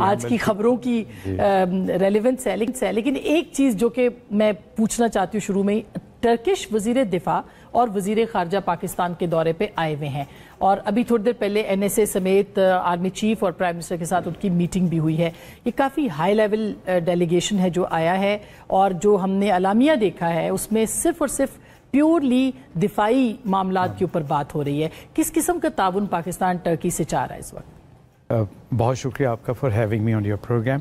آج کی خبروں کی ریلیونس ہے، لیکن ایک چیز جو کہ میں پوچھنا چاہتی ہوں شروع میں ہی، ٹرکش وزیر دفاع اور وزیر خارجہ پاکستان کے دورے پہ آئے ہوئے ہیں، اور ابھی تھوڑی دیر پہلے NSA سمیت آرمی چیف اور پرائم منسٹر کے ساتھ ان کی میٹنگ بھی ہوئی ہے۔ یہ کافی ہائی لیول ڈیلیگیشن ہے جو آیا ہے، اور جو ہم نے اعلامیہ دیکھا ہے اس میں صرف اور صرف پیورلی دفاعی معاملات کے اوپر بات ہو رہی ہے۔ کس قسم کا تعاون پاکستان ٹرکی سے چاہ رہا ہے اس وقت؟ بہت شکریہ آپ کا for having me on your programme.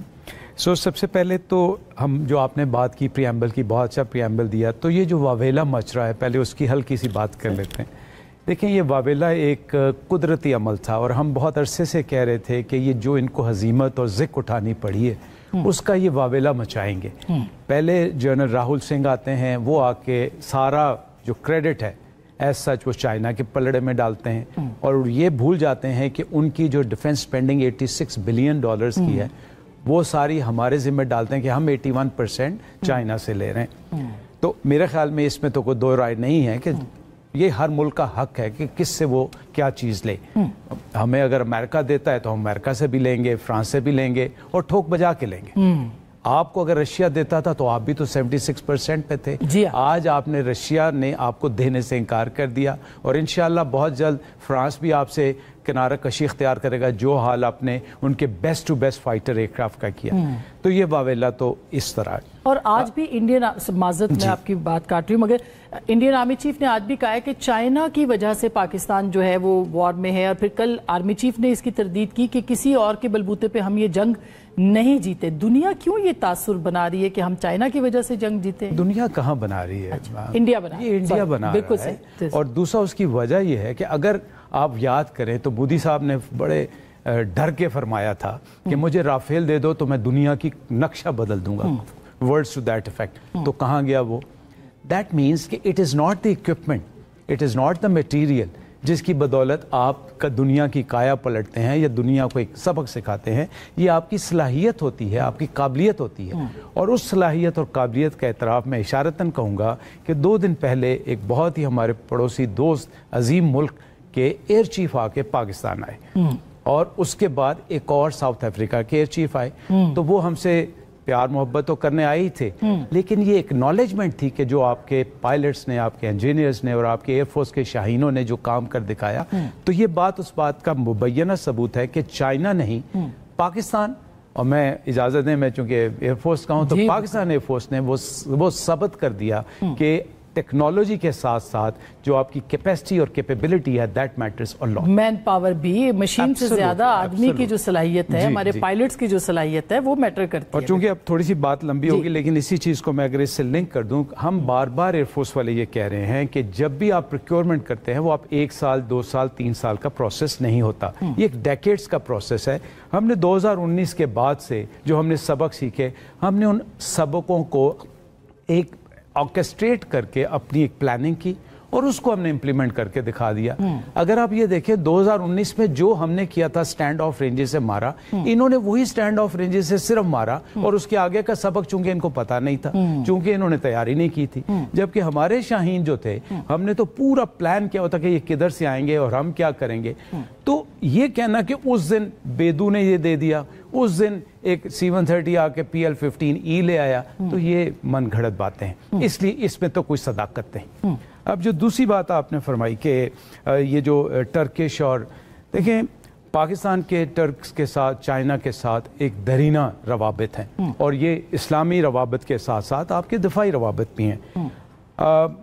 سب سے پہلے تو ہم جو آپ نے بات کی پریامبل کی، بہت اچھا پریامبل دیا، تو یہ جو واویلا مچ رہا ہے پہلے اس کی ہلکی سی بات کر لیتے ہیں۔ دیکھیں، یہ واویلا ایک قدرتی عمل تھا، اور ہم بہت عرصے سے کہہ رہے تھے کہ یہ جو ان کو ہزیمت اور ذک اٹھانی پڑی ہے اس کا یہ واویلا مچائیں گے۔ پہلے جنرل راہل سنگھ آتے ہیں، وہ آ کے سارا جو کریڈٹ ہے ایز سچ وہ چائنا کے پلڑے میں ڈالتے ہیں، اور یہ بھول جاتے ہیں کہ ان کی جو ڈیفنس اسپینڈنگ $86 بلین کی ہے وہ ساری ہمارے ذمہ ڈالتے ہیں کہ ہم 81% چائنا سے لے رہے ہیں۔ تو میرے خیال میں اس میں تو کوئی دو رائے نہیں ہے کہ یہ ہر ملک کا حق ہے کہ کس سے وہ کیا چیز لے۔ ہمیں اگر امریکہ دیتا ہے تو ہم امریکہ سے بھی لیں گے، فرانس سے بھی لیں گے، اور ٹھوک بجا کے لیں گے۔ آپ کو اگر رشیا دیتا تھا تو آپ بھی تو 76% پہ تھے، آج آپ نے رشیا نے آپ کو دینے سے انکار کر دیا، اور انشاءاللہ بہت جلد فرانس بھی آپ سے کنارہ کشی اختیار کرے گا، جو حال آپ نے ان کے best to best fighter aircraft کا کیا۔ تو یہ واویلا تو اس طرح ہے۔ اور آج بھی انڈین معذرت میں آپ کی بات کاٹ رہی ہوں، مگر انڈین آرمی چیف نے آج بھی کہا ہے کہ چائنا کی وجہ سے پاکستان جو ہے وہ وار میں ہے، اور پھر کل آرمی چیف نے اس کی تردید کی کہ کسی اور کے بلبوتے پہ ہم یہ جنگ نہیں جیتے۔ دنیا کیوں یہ تاثر بنا رہی ہے کہ ہم چائنا کی وجہ سے جنگ جیتے؟ دنیا کہاں بنا رہی ہے؟ انڈیا بنا یہ انڈیا بنا رہا ہے، اور دوسرا اس کی وجہ یہ ہے کہ اگر آپ یاد کریں تو مودی صاحب نے بڑے ڈر کے فرمایا تھا کہ مجھے رافیل دے دو تو میں دنیا کی نقشہ بدل دوں گا، ورڈز ٹو دیٹ افیکٹ۔ تو کہاں گیا وہ؟ دیٹ مینس کہ it is not the equipment, it is not the material جس کی بدولت آپ کا دنیا کی کایا پلٹتے ہیں یا دنیا کو ایک سبق سکھاتے ہیں، یہ آپ کی صلاحیت ہوتی ہے، آپ کی قابلیت ہوتی ہے۔ اور اس صلاحیت اور قابلیت کا اعتراف میں اشارتاً کہوں گا کہ 2 دن پہلے ایک بہت ہی ہمارے پڑوسی دوست عظیم ملک کے ایئر چیف آ کے پاکستان آئے، اور اس کے بعد ایک اور ساؤتھ افریقہ کے ایئر چیف آئے، تو وہ ہم سے پیار محبت تو کرنے آئے ہی تھے، لیکن یہ ایکنالجمنٹ تھی کہ جو آپ کے پائلٹس نے، آپ کے انجینئرز نے اور آپ کے ایئر فورس کے شاہینوں نے جو کام کر دکھایا، تو یہ بات اس بات کا مبینہ ثبوت ہے کہ چائنا نہیں، پاکستان، اور میں اجازت دیں میں چونکہ ایئر فورس کا ہوں تو پاکستان ایئر فورس نے وہ ثابت کر دیا کہ ٹیکنالوجی کے ساتھ ساتھ جو آپ کی کیپیسٹی اور کیپیبلٹی ہے that matters a lot. Man power بھی، مشین سے زیادہ آدمی کی جو صلاحیت ہے، ہمارے پائلٹس کی جو صلاحیت ہے وہ میٹر کرتی ہے۔ اور چونکہ اب تھوڑی سی بات لمبی ہوگی، لیکن اسی چیز کو میں اگر اس سے لنک کر دوں، ہم بار بار ایئر فورس والے یہ کہہ رہے ہیں کہ جب بھی آپ پروکیورمنٹ کرتے ہیں وہ آپ 1 سال 2 سال 3 سال کا پروسیس نہیں ہوتا، یہ ایک ڈیکیڈز کا پروسیس ہے۔ ہم نے 2019 کے بعد سے جو ہم نے سبق سیکھے، ہم نے ان سبقوں کو ایک آرکیسٹریٹ کر کے اپنی ایک پلاننگ کی، اور اس کو ہم نے امپلیمنٹ کر کے دکھا دیا۔ اگر آپ یہ دیکھیں 2019 میں جو ہم نے کیا تھا سٹینڈ آف رینجز سے مارا، انہوں نے وہی سٹینڈ آف رینجز سے صرف مارا، اور اس کے آگے کا سبق چونکہ ان کو پتا نہیں تھا، چونکہ انہوں نے تیاری نہیں کی تھی۔ جبکہ ہمارے شاہین جو تھے، ہم نے تو پورا پلان کیا ہوتا کہ یہ کدھر سے آئیں گے اور ہم کیا کریں گے۔ تو یہ کہنا کہ اس دن بیدو نے یہ دے دیا، اس دن ایک C-130 آ کے PL-15E لے آیا، تو یہ من گھڑت باتیں ہیں، اس لیے اس میں تو کوئی صداقت نہیں۔ اب جو دوسری بات آپ نے فرمائی کہ یہ جو ٹرکش، اور دیکھیں پاکستان کے ٹرکس کے ساتھ چائنا کے ساتھ ایک درینہ روابط ہیں، اور یہ اسلامی روابط کے ساتھ ساتھ آپ کے دفاعی روابط بھی ہیں۔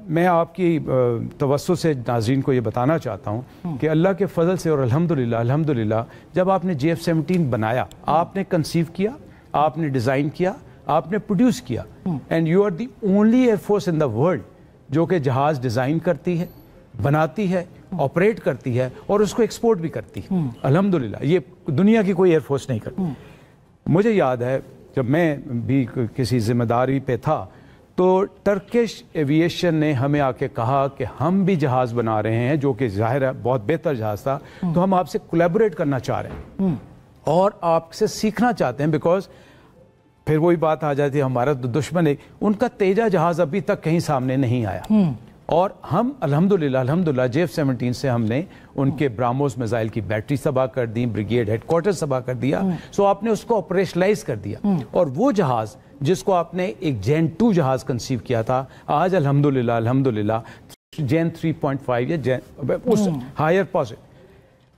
میں آپ کی توسط سے ناظرین کو یہ بتانا چاہتا ہوں کہ اللہ کے فضل سے اور الحمدللہ جب آپ نے JF-17 بنایا، آپ نے کنسیو کیا، آپ نے ڈیزائن کیا، آپ نے پروڈیوس کیا، and you are the only air force in the world جو کہ جہاز ڈیزائن کرتی ہے، بناتی ہے، آپریٹ کرتی ہے، اور اس کو ایکسپورٹ بھی کرتی ہے۔ الحمدللہ یہ دنیا کی کوئی ایئر فورس نہیں کرتی۔ مجھے یاد ہے جب میں بھی کسی ذمہ داری پہ تھا تو ٹرکش ایویشن نے ہمیں آ کے کہا کہ ہم بھی جہاز بنا رہے ہیں، جو کہ ظاہر ہے بہت بہتر جہاز تھا، تو ہم آپ سے کولیبوریٹ کرنا چاہ رہے ہیں اور آپ سے سیکھنا چاہتے ہیں، بیکاز پھر وہی بات آ جاتی ہے ہمارا تو دشمن ہے۔ ان کا تیجا جہاز ابھی تک کہیں سامنے نہیں آیا، اور ہم الحمدللہ JF-17 سے ہم نے ان کے براموس میزائل کی بیٹری تباہ کر دی, بریگیڈ ہیڈ کوارٹر تباہ کر دیا. سو آپ نے اس کو آپریشنلائز کر دیا, اور وہ جہاز جس کو آپ نے ایک جین 2 جہاز کنسیو کیا تھا, آج الحمدللہ جین 3.5 یا جین اس ہائر پوزیشن.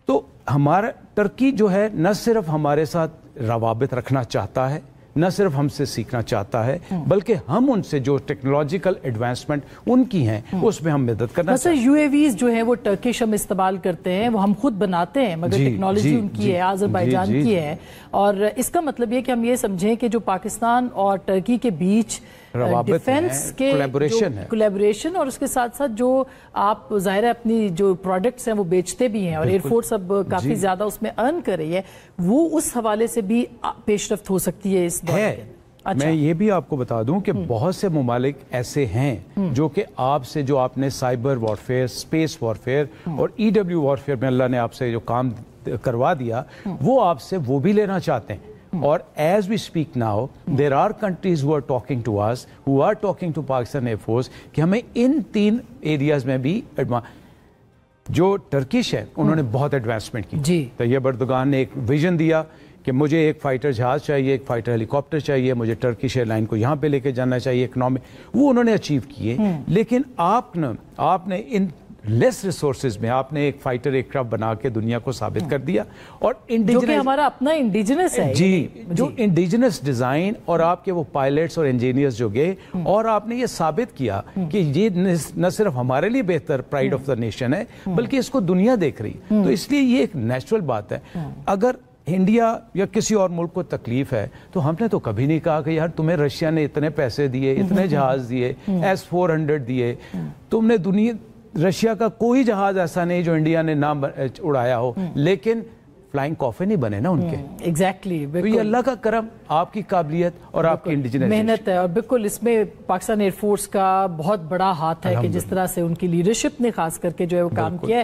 تو ہمارا ٹرکی جو ہے نہ صرف ہمارے ساتھ روابط رکھنا چاہتا ہے, نہ صرف ہم سے سیکھنا چاہتا ہے, بلکہ ہم ان سے جو ٹیکنالوجیکل ایڈوانسمنٹ ان کی ہیں اس میں ہم مدد کرنا چاہتے ہیں. UAVs جو ہیں وہ ٹرکش ہم استعمال کرتے ہیں, وہ ہم خود بناتے ہیں, مگر ٹیکنالوجی ان کی ہے, آذربائیجان کی ہے. اور اس کا مطلب یہ کہ ہم یہ سمجھیں کہ جو پاکستان اور ٹرکی کے بیچ ڈیفنس کے کولیبریشن, اور اس کے ساتھ ساتھ جو آپ ظاہر ہے اپنی جو پروڈکٹس ہیں وہ بیچتے بھی ہیں, اور ایئر فورس اب کافی زیادہ اس میں ارن کر رہی ہے, وہ اس حوالے سے بھی پیش رفت ہو سکتی ہے اس دورے کے. میں یہ بھی آپ کو بتا دوں کہ بہت سے ممالک ایسے ہیں جو کہ آپ سے جو آپ نے سائبر وارفیئر, اسپیس وارفیئر اور EW وارفیئر میں اللہ نے آپ سے جو کام کروا دیا, وہ آپ سے وہ بھی لینا چاہتے ہیں. اور as we speak now, there are countries who are talking to us, who are talking to Pakistan Air Force کہ ہمیں ان 3 ایریاز میں بھی جو ٹرکش ہے انہوں نے بہت ایڈوانسمنٹ کی. طیب اردگان نے ایک ویژن دیا کہ مجھے ایک فائٹر جہاز چاہیے, ایک فائٹر ہیلی کاپٹر چاہیے, مجھے ٹرکش ایئر لائن کو یہاں پہ لے کے جانا چاہیے, اکنامک, وہ انہوں نے اچیو کیے. لیکن آپ نے ان لیس ریسورسز میں آپ نے ایک فائٹر ایئر کرافٹ بنا کے دنیا کو ثابت کر دیا, اور جو کہ ہمارا اپنا انڈیجنس ہے. جو انڈیجنس ڈیزائن, اور آپ کے وہ پائلٹس اور انجینئرز جو گئے, اور آپ نے یہ ثابت کیا کہ یہ نہ صرف ہمارے لیے بہتر پرائڈ آف دا نیشن ہے, بلکہ اس کو دنیا دیکھ رہی. تو اس لیے یہ ایک نیچرل بات ہے. اگر انڈیا یا کسی اور ملک کو تکلیف ہے تو ہم نے تو کبھی نہیں کہا کہ یار تمہیں رشیا نے اتنے پیسے دیے, اتنے جہاز دیے, S-400 دیے, تم نے رشیا کا کوئی جہاز ایسا نہیں جو انڈیا نے نہ اڑایا ہو, لیکن فلائنگ کافے نہیں بنے نا ان کے. ایگزیکٹلی, یہ اللہ کا کرم, آپ کی قابلیت اور آپ کی انڈیجنس محنت ہے. اور بالکل اس میں پاکستان ایئر فورس کا بہت بڑا ہاتھ ہے کہ جس طرح سے ان کی لیڈرشپ نے خاص کر کے جو ہے وہ کام کیا ہے.